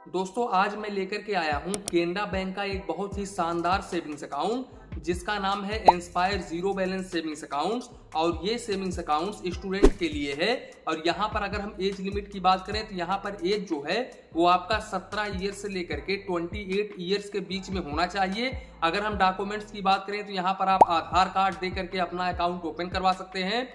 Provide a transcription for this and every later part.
दोस्तों आज मैं लेकर के आया हूं केनरा बैंक का एक बहुत ही शानदार सेविंग्स अकाउंट जिसका नाम है inspire zero balance savings accounts. और ये सेविंग्स अकाउंट्स स्टूडेंट के लिए है। और यहाँ पर अगर हम एज लिमिट की बात करें तो यहाँ पर एज जो है वो आपका 17 ईयर्स से लेकर के 28 ईयर्स के बीच में होना चाहिए। अगर हम डॉक्यूमेंट्स की बात करें तो यहाँ पर आप आधार कार्ड दे करके अपना अकाउंट ओपन करवा सकते हैं।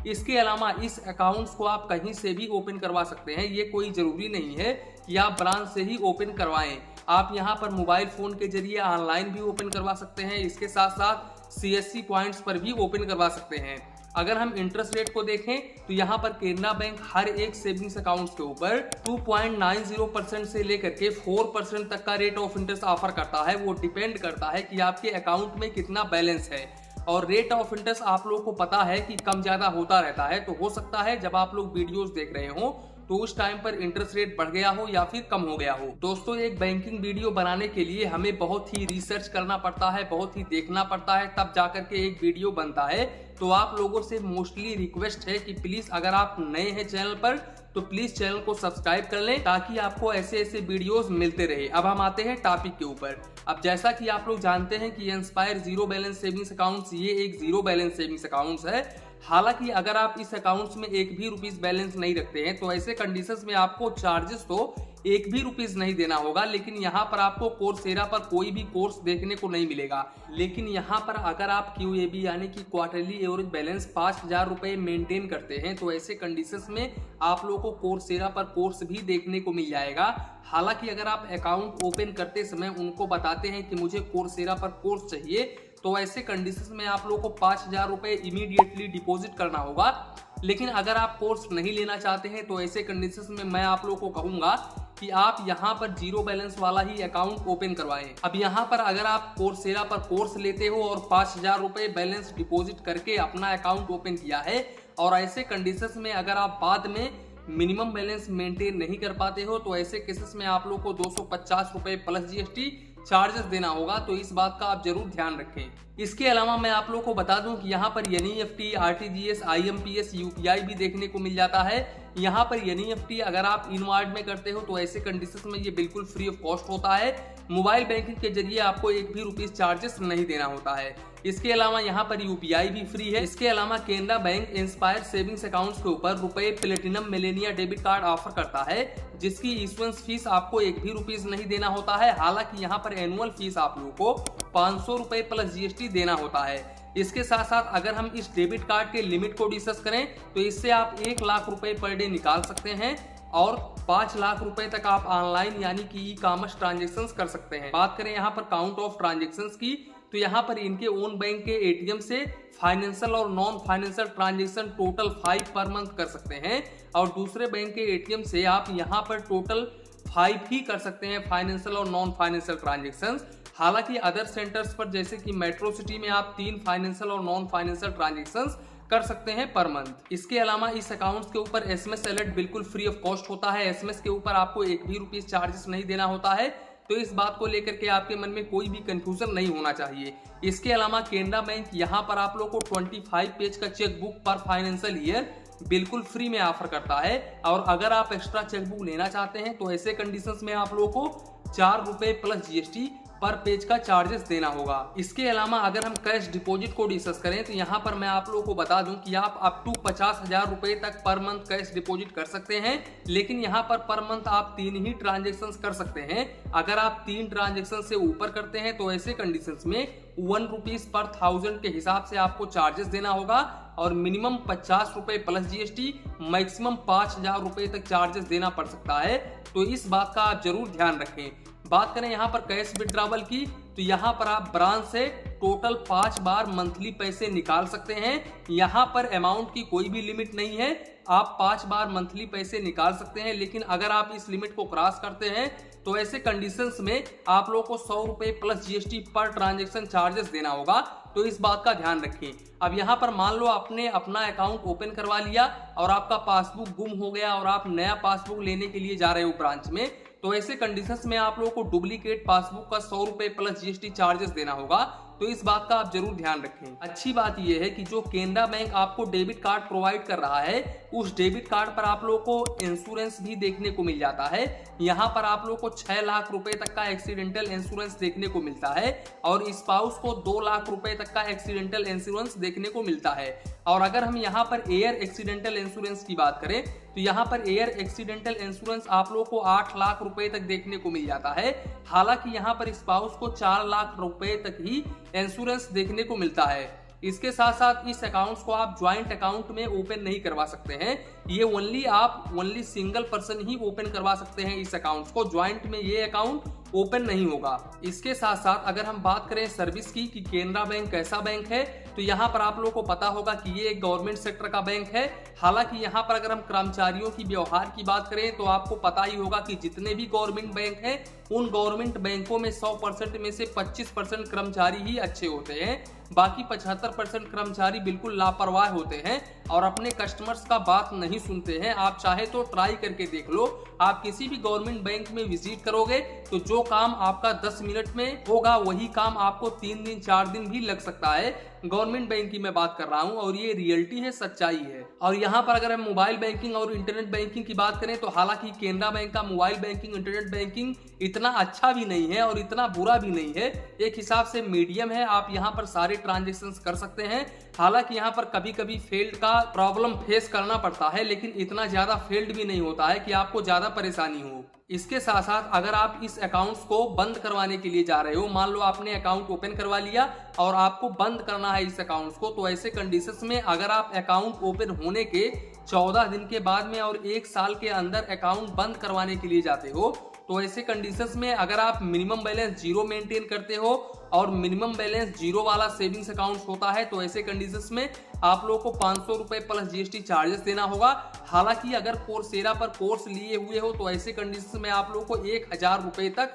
इसके अलावा इस अकाउंट्स को आप कहीं से भी ओपन करवा सकते हैं, ये कोई जरूरी नहीं है कि आप ब्रांच से ही ओपन करवाएं। आप यहां पर मोबाइल फोन के जरिए ऑनलाइन भी ओपन करवा सकते हैं, इसके साथ साथ सीएससी पॉइंट्स पर भी ओपन करवा सकते हैं। अगर हम इंटरेस्ट रेट को देखें तो यहाँ पर केनरा बैंक हर एक सेविंग्स अकाउंट्स के ऊपर 2.90% से लेकर के 4% तक का रेट ऑफ इंटरेस्ट ऑफर करता है। वो डिपेंड करता है कि आपके अकाउंट में कितना बैलेंस है। और रेट ऑफ इंटरेस्ट आप लोगों को पता है कि कम ज्यादा होता रहता है, तो हो सकता है जब आप लोग वीडियोस देख रहे हो तो उस टाइम पर इंटरेस्ट रेट बढ़ गया हो या फिर कम हो गया हो। दोस्तों एक बैंकिंग वीडियो बनाने के लिए हमें बहुत ही रिसर्च करना पड़ता है, बहुत ही देखना पड़ता है, तब जाकर के एक वीडियो बनता है। तो आप लोगों से मोस्टली रिक्वेस्ट है कि प्लीज अगर आप नए हैं चैनल पर तो प्लीज चैनल को सब्सक्राइब कर लें ताकि आपको ऐसे ऐसे वीडियोस मिलते रहे। अब हम आते हैं टॉपिक के ऊपर। अब जैसा कि आप लोग जानते हैं कि inspire zero balance savings accounts ये एक जीरो बैलेंस सेविंग्स अकाउंट्स है। हालांकि अगर आप इस अकाउंट्स में एक भी रुपीस बैलेंस नहीं रखते हैं तो ऐसे कंडीशंस में आपको चार्जेस तो एक भी रुपीस नहीं देना होगा, लेकिन यहाँ पर आपको कोर्सेरा पर कोई भी कोर्स देखने को नहीं मिलेगा। लेकिन यहाँ पर अगर आप QAB यानी कि क्वार्टरली एवरेज बैलेंस 5,000 रुपए मेंटेन करते हैं तो ऐसे कंडीशंस में आप लोगों को कोर्सेरा पर कोर्स भी देखने को मिल जाएगा। हालांकि अगर आप अकाउंट ओपन करते समय उनको बताते हैं कि मुझे कोर्सेरा पर कोर्स चाहिए तो ऐसे कंडीशंस में आप लोगों को 5,000 रुपए इमीडिएटली डिपॉजिट करना होगा। लेकिन अगर आप कोर्स नहीं लेना चाहते हैं तो ऐसे कंडीशंस में मैं आप लोगों को कहूंगा कि आप यहां पर जीरो बैलेंस वाला ही अकाउंट ओपन करवाएं। अब यहां पर अगर आप कोर्सेरा पर कोर्स लेते हो और 5,000 रुपए बैलेंस डिपॉजिट करके अपना अकाउंट ओपन किया है और ऐसे कंडीशंस में अगर आप बाद में मिनिमम बैलेंस मेंटेन नहीं कर पाते हो तो ऐसे केसेस में आप लोग को 250 रुपए प्लस GST चार्जेस देना होगा। तो इस बात का आप जरूर ध्यान रखें। इसके अलावा मैं आप लोगों को बता दूं कि यहाँ पर NEFT, RTGS, IMPS, UPI भी देखने को मिल जाता है। यहाँ पर NEFT अगर आप इनवार्ड में करते हो तो ऐसे कंडीशंस में ये बिल्कुल फ्री ऑफ कॉस्ट होता है। मोबाइल बैंकिंग के जरिए आपको एक भी रुपीस चार्जेस नहीं देना होता है। इसके अलावा यहाँ पर UPI भी फ्री है। इसके अलावा Canara bank inspire savings accounts के ऊपर रुपए platinum millennia debit card offer करता है जिसकी इशुएंस फीस आपको एक भी रुपीस नहीं देना होता है। हालांकि यहाँ पर एनुअल फीस आप लोगों को 500 रुपए प्लस GST देना होता है। इसके साथ साथ अगर हम इस डेबिट कार्ड के लिमिट को डिस्कस करें तो इससे आप 1 लाख रुपए पर डे निकाल सकते हैं और 5 लाख रुपए तक आप ऑनलाइन यानी कि ई-कॉमर्स ट्रांजेक्शन्स कर सकते हैं। बात करें यहाँ पर काउंट ऑफ ट्रांजेक्शन्स की तो यहाँ पर इनके ओन बैंक के ATM से फाइनेंशियल और non financial transaction total 5 per month कर सकते हैं और दूसरे बैंक के ATM से आप यहाँ पर टोटल 5 ही कर सकते हैं फाइनेंशियल और नॉन फाइनेंशियल ट्रांजेक्शन्स। हालांकि अदर सेंटर्स पर जैसे कि मेट्रो सिटी में आप 3 फाइनेंशियल और नॉन फाइनेंशियल ट्रांजेक्शन्स कर सकते हैं पर मंथ। इसके अलावा इस अकाउंट्स के ऊपर SMS अलर्ट बिल्कुल फ्री ऑफ कॉस्ट होता है। SMS के ऊपर आपको एक भी रुपीस चार्जेस नहीं देना होता है। तो इस बात को लेकर के आपके मन में कोई भी कंफ्यूजन नहीं होना चाहिए। इसके अलावा केनरा बैंक यहाँ पर आप लोग को 25 पेज का चेक बुक पर फाइनेंशियल ईयर बिल्कुल फ्री में ऑफर करता है। और अगर आप एक्स्ट्रा चेक बुक लेना चाहते हैं तो ऐसे कंडीशंस में आप लोगों को 4 रुपए प्लस GST पर पेज का चार्जेस देना होगा। इसके अलावा अगर हम कैश डिपॉजिट को डिस्कस करें तो यहाँ पर मैं आप लोगों को बता दूं कि आप अप टू 50,000 रुपए तक पर मंथ कैश डिपॉजिट कर सकते हैं। लेकिन यहाँ पर मंथ आप 3 ही ट्रांजेक्शन कर सकते हैं। अगर आप 3 ट्रांजेक्शन से ऊपर करते हैं तो ऐसे कंडीशंस में 1 रुपीस पर 1000 के हिसाब से आपको चार्जेस देना होगा और मिनिमम 50 रुपए प्लस GST, मैक्सिमम 5,000 रुपए तक चार्जेस देना पड़ सकता है। तो इस बात का आप जरूर ध्यान रखें। बात करें यहाँ पर कैश विड्रॉवल की तो यहाँ पर आप ब्रांच से टोटल 5 बार मंथली पैसे निकाल सकते हैं। यहाँ पर अमाउंट की कोई भी लिमिट नहीं है, आप 5 बार मंथली पैसे निकाल सकते हैं। लेकिन अगर आप इस लिमिट को क्रॉस करते हैं तो ऐसे कंडीशंस में आप लोगों को 100 रुपए plus GST per transaction charges देना होगा। तो इस बात का ध्यान रखें। अब यहाँ पर मान लो आपने अपना अकाउंट ओपन करवा लिया और आपका पासबुक गुम हो गया और आप नया पासबुक लेने के लिए जा रहे हो ब्रांच में, तो ऐसे कंडीशंस में आप लोगों को डुप्लीकेट पासबुक का 100 रुपए प्लस जीएसटी चार्जेस देना होगा। तो इस बात का आप जरूर ध्यान रखें। अच्छी बात यह है कि जो केनरा बैंक आपको डेबिट कार्ड प्रोवाइड कर रहा है, उस डेबिट कार्ड पर आप लोगों को इंश्योरेंस भी देखने को मिल जाता है। यहाँ पर आप लोगों को 6 लाख रुपए तक का एक्सीडेंटल इंश्योरेंस देखने को मिलता है और स्पाउस को 2 लाख रुपए तक का एक्सीडेंटल इंश्योरेंस देखने को मिलता है। और अगर हम यहाँ पर एयर एक्सीडेंटल इंश्योरेंस की बात करें तो यहाँ पर एयर एक्सीडेंटल इंश्योरेंस आप लोगों को 8 लाख रुपए तक देखने को मिल जाता है। हालांकि यहाँ पर स्पाउस को 4 लाख रुपए तक ही इंश्योरेंस देखने को मिलता है। इसके साथ साथ इस अकाउंट्स को आप ज्वाइंट अकाउंट में ओपन नहीं करवा सकते हैं। ये ओनली सिंगल पर्सन ही ओपन करवा सकते हैं इस अकाउंट्स को। ज्वाइंट में ये अकाउंट ओपन नहीं होगा। इसके साथ साथ अगर हम बात करें सर्विस की कि केनरा बैंक कैसा बैंक है, तो यहाँ पर आप लोगों को पता होगा कि ये एक गवर्नमेंट सेक्टर का बैंक है। हालांकि यहाँ पर अगर हम कर्मचारियों की व्यवहार की बात करें तो आपको पता ही होगा कि जितने भी गवर्नमेंट बैंक हैं, उन गवर्नमेंट बैंकों में 100% में से 25% कर्मचारी ही अच्छे होते हैं। बाकी 75% कर्मचारी बिल्कुल लापरवाह होते हैं और अपने कस्टमर्स का बात नहीं सुनते हैं। आप चाहे तो ट्राई करके देख लो। आप किसी भी गवर्नमेंट बैंक में विजिट करोगे तो जो काम आपका 10 मिनट में होगा, वही काम आपको 3 दिन 4 दिन भी लग सकता है। गवर्नमेंट बैंक की मैं बात कर रहा हूं और ये रियलिटी है, सच्चाई है। और यहाँ पर अगर हम मोबाइल बैंकिंग और इंटरनेट बैंकिंग की बात करें तो हालांकि केनरा बैंक का मोबाइल बैंकिंग इंटरनेट बैंकिंग इतना अच्छा भी नहीं है और इतना बुरा भी नहीं है। एक हिसाब से मीडियम है। आप यहाँ पर सारे ट्रांजेक्शन्स कर सकते हैं। हालांकि यहाँ पर कभी कभी फेल्ड का प्रॉब्लम फेस करना पड़ता है, लेकिन इतना ज्यादा फेल्ड भी नहीं होता है कि आपको ज्यादा परेशानी हो। इसके साथ साथ अगर आप इस अकाउंट्स को बंद करवाने के लिए जा रहे हो, मान लो आपने अकाउंट ओपन करवा लिया और आपको बंद करना है इस अकाउंट्स को, तो ऐसे कंडीशंस में अगर आप अकाउंट ओपन होने के 14 दिन के बाद में और 1 साल के अंदर अकाउंट बंद करवाने के लिए जाते हो, तो ऐसे कंडीशंस में अगर आप मिनिमम बैलेंस 0 मेंटेन करते हो और मिनिमम बैलेंस 0 वाला सेविंग्स अकाउंट होता है, तो ऐसे कंडीशंस में आप लोगों को 500 रुपए प्लस जीएसटी चार्जेस देना होगा। हालांकि अगर कोर्सेरा पर कोर्स लिए हुए हो तो ऐसे कंडीशंस में आप लोगों को 1000 रुपए तक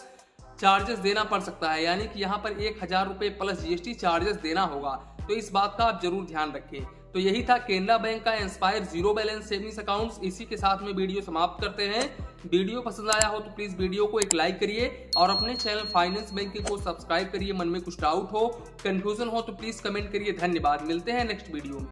चार्जेस देना पड़ सकता है, यानी कि यहाँ पर 1000 रुपए प्लस जीएसटी चार्जेस देना होगा। तो इस बात का आप जरूर ध्यान रखें। तो यही था केनरा बैंक का inspire zero balance savings accounts. इसी के साथ में वीडियो समाप्त करते हैं। वीडियो पसंद आया हो तो प्लीज वीडियो को एक लाइक करिए और अपने चैनल फाइनेंस बैंकिंग को सब्सक्राइब करिए। मन में कुछ डाउट हो, कंफ्यूजन हो तो प्लीज कमेंट करिए। धन्यवाद। मिलते हैं नेक्स्ट वीडियो में।